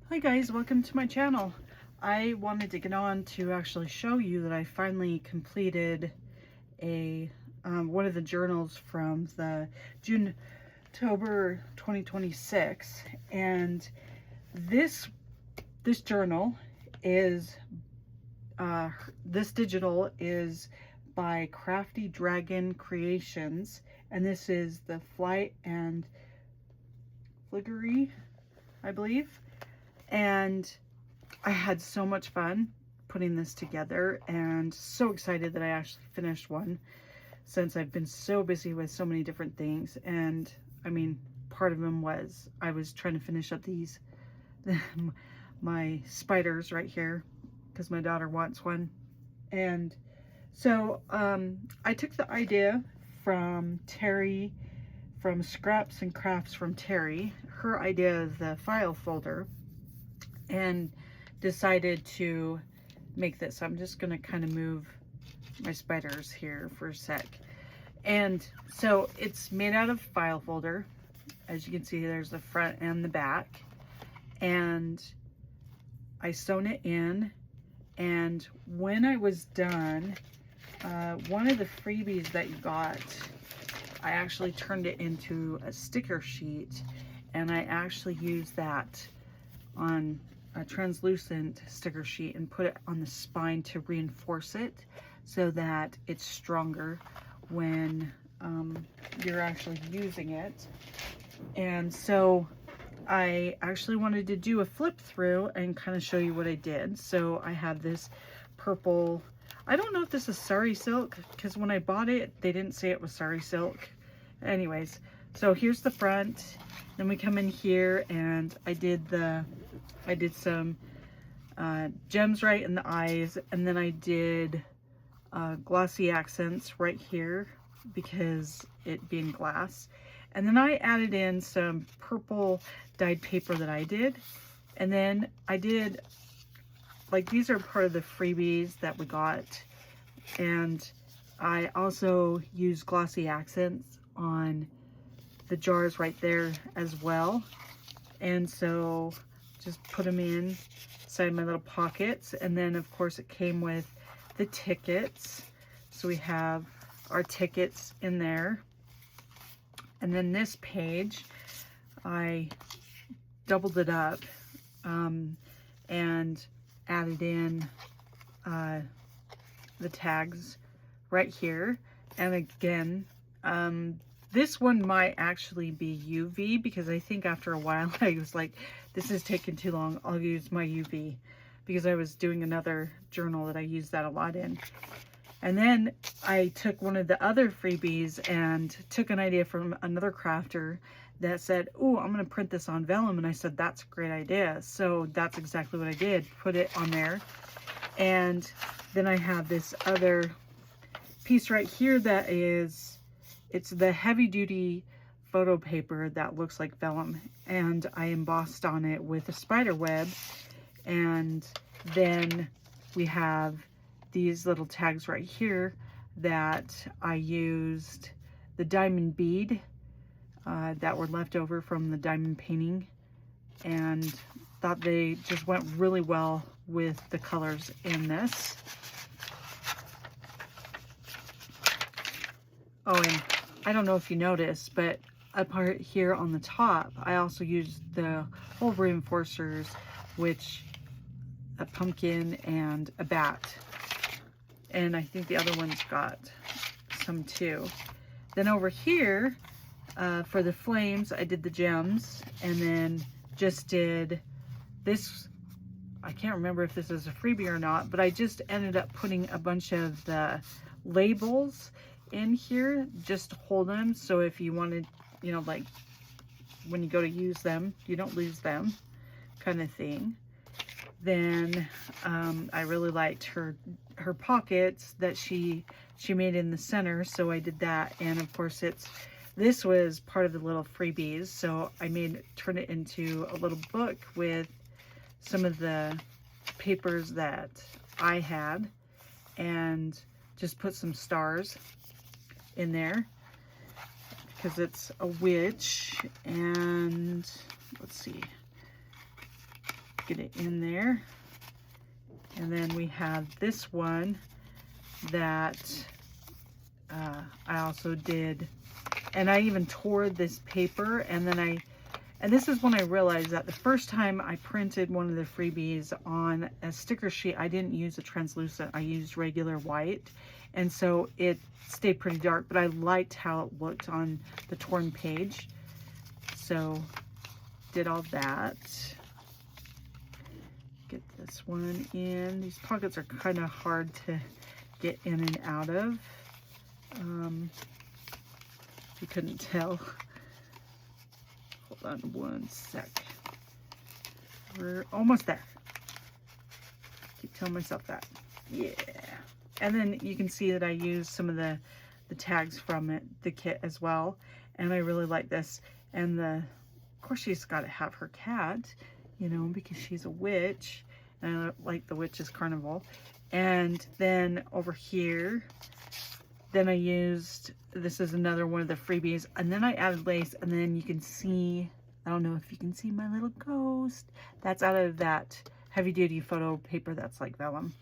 Hi guys, welcome to my channel. I wanted to get on to actually show you that I finally completed a one of the journals from the June-October 2026, and this journal is this digital is by Crafty Dragon Creations, and this is the Fright and Filigree, I believe. And I had so much fun putting this together and so excited that I actually finished one, since I've been so busy with so many different things. And I mean, part of them was I was trying to finish up these my spiders right here because my daughter wants one. And so I took the idea from Terri, from Scraps and Crafts from Terri, her idea of the file folder, and decided to make this. I'm just going to kind of move my spiders here for a sec. And so it's made out of file folder. As you can see, there's the front and the back. And I sewn it in. And when I was done, one of the freebies that you got, I actually turned it into a sticker sheet. And I actually used that on a translucent sticker sheet and put it on the spine to reinforce it so that it's stronger when you're actually using it. And so I actually wanted to do a flip through and kind of show you what I did. So I have this purple, I don't know if this is sari silk, because when I bought it they didn't say it was sari silk. Anyways, so here's the front. Then we come in here and I did some gems right in the eyes, and then I did glossy accents right here because it being glass. And then I added in some purple dyed paper that I did. And then I did, like, these are part of the freebies that we got. And I also used glossy accents on the jars right there as well. And so just put them inside my little pockets. And then of course it came with the tickets. So we have our tickets in there. And then this page, I doubled it up and added in the tags right here. And again, this one might actually be UV, because I think after a while I was like, this is taking too long, I'll use my UV, because I was doing another journal that I used that a lot in. And then I took one of the other freebies and took an idea from another crafter that said, oh, I'm going to print this on vellum. And I said, that's a great idea. So that's exactly what I did, put it on there. And then I have this other piece right here that is, it's the heavy duty photo paper that looks like vellum, and I embossed on it with a spider web. And then we have these little tags right here that I used the diamond bead that were left over from the diamond painting, and thought they just went really well with the colors in this. Oh, and I don't know if you noticed, but up here on the top, I also used the whole reinforcers, which a pumpkin and a bat. And I think the other one's got some too. Then over here, for the flames, I did the gems, and then just did this. I can't remember if this is a freebie or not, but I just ended up putting a bunch of the labels in here just to hold them, so if you wanted, you know, like when you go to use them, you don't lose them, kind of thing. Then I really liked her pockets that she made in the center, so I did that. And of course this was part of the little freebies, so I turned it into a little book with some of the papers that I had, and just put some stars in there because it's a witch. And let's see, get it in there. And then we have this one that I also did, and I even tore this paper, and then and this is when I realized that the first time I printed one of the freebies on a sticker sheet, I didn't use a translucent, I used regular white, and so it stayed pretty dark, but I liked how it looked on the torn page. So did all that. Get this one in. These pockets are kind of hard to get in and out of. If you couldn't tell. Hold on one sec. We're almost there. Keep telling myself that. Yeah. And then you can see that I used some of the tags from the kit as well. And I really like this. And of course she's got to have her cat, you know, because she's a witch. And I like the Witch's Carnival. And then over here, then I used, this is another one of the freebies, and then I added lace, and then you can see, I don't know if you can see my little ghost. That's out of that heavy duty photo paper that's like vellum.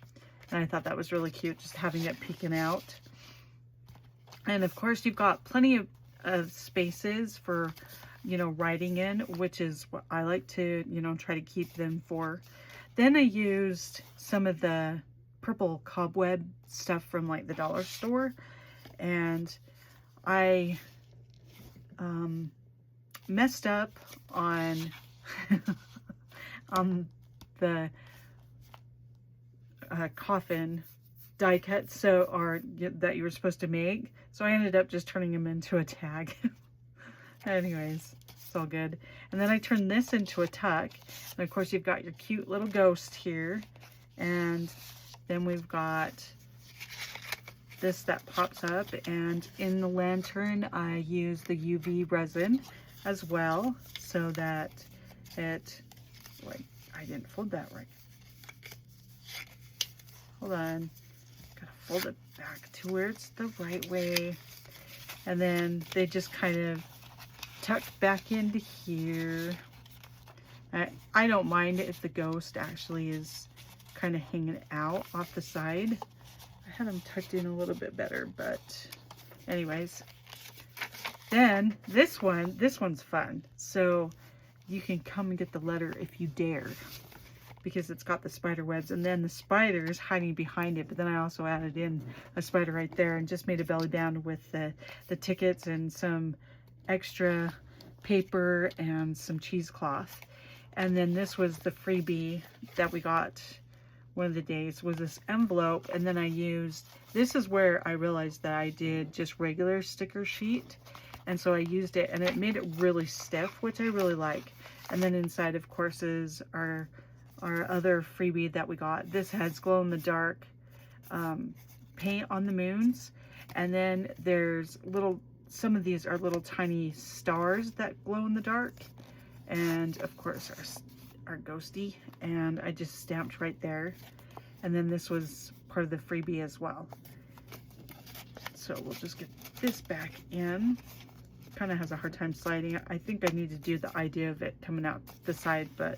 And I thought that was really cute, just having it peeking out. And of course you've got plenty of spaces for, you know, writing in, which is what I like to, you know, try to keep them for. Then I used some of the purple cobweb stuff from like the dollar store, and I messed up on on the coffin die cut, that you were supposed to make, so I ended up just turning them into a tag. Anyways, it's all good. And then I turned this into a tuck, and of course you've got your cute little ghost here, and then we've got this that pops up, and in the lantern I use the UV resin as well, so that it, wait, I didn't fold that right. Hold on, gotta fold it back to where it's the right way. And then they just kind of tuck back into here. I don't mind if the ghost actually is kind of hanging out off the side. I had them tucked in a little bit better, but anyways. Then this one's fun. So you can come and get the letter if you dare, because it's got the spider webs, and then the spider is hiding behind it. But then I also added in a spider right there and just made a belly band with the tickets and some extra paper and some cheesecloth. And then this was the freebie that we got one of the days, was this envelope, and then I used, this is where I realized that I did just regular sticker sheet, and so I used it, and it made it really stiff, which I really like. And then inside, of course, is our other freebie that we got. This has glow in the dark paint on the moons, and then there's some of these are little tiny stars that glow in the dark, and of course our ghosty, and I just stamped right there. And then this was part of the freebie as well. So we'll just get this back in. Kind of has a hard time sliding. I think I need to do the idea of it coming out the side, but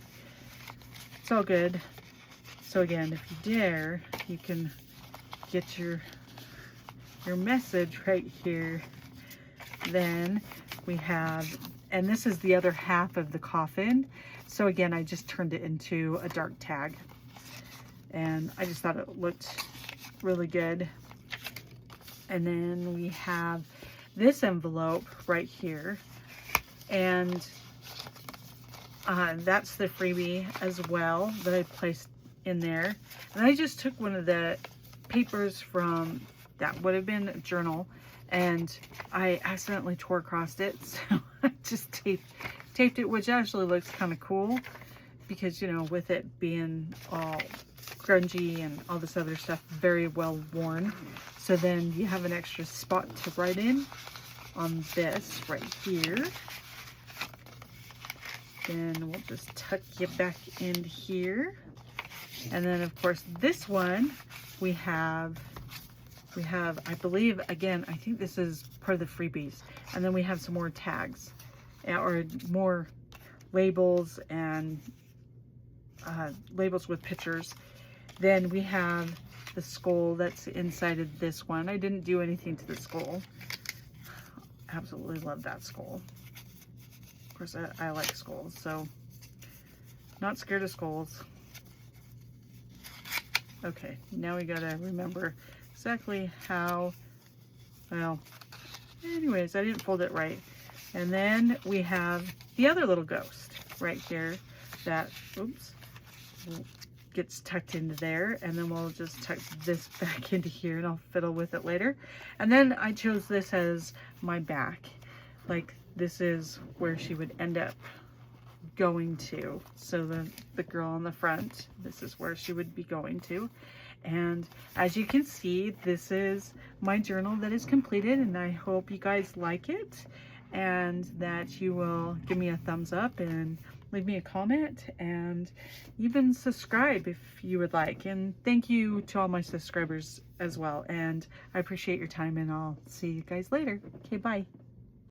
it's all good. So again, if you dare, you can get your message right here. Then we have, and this is the other half of the coffin. So again, I just turned it into a dark tag, and I just thought it looked really good. And then we have this envelope right here, and that's the freebie as well that I placed in there. And I just took one of the papers from that would have been a journal, and I accidentally tore across it, so I just taped it, which actually looks kind of cool, because, you know, with it being all grungy and all this other stuff, very well worn. So then you have an extra spot to write in on this right here. Then we'll just tuck you back in here. And then of course this one we have, I believe, again, I think this is part of the freebies. And then we have some more tags, or more labels and labels with pictures. Then we have the skull that's inside of this one. I didn't do anything to the skull. Absolutely love that skull. Of course, I like skulls, so not scared of skulls. Okay, now we gotta remember exactly how, well, anyways, I didn't fold it right. And then we have the other little ghost right here that, oops, gets tucked into there. And then we'll just tuck this back into here and I'll fiddle with it later. And then I chose this as my back. Like, this is where she would end up going to. So the girl on the front, this is where she would be going to. And as you can see, this is my journal that is completed, and I hope you guys like it and that you will give me a thumbs up and leave me a comment and even subscribe if you would like. And thank you to all my subscribers as well, and I appreciate your time, and I'll see you guys later. Okay, bye.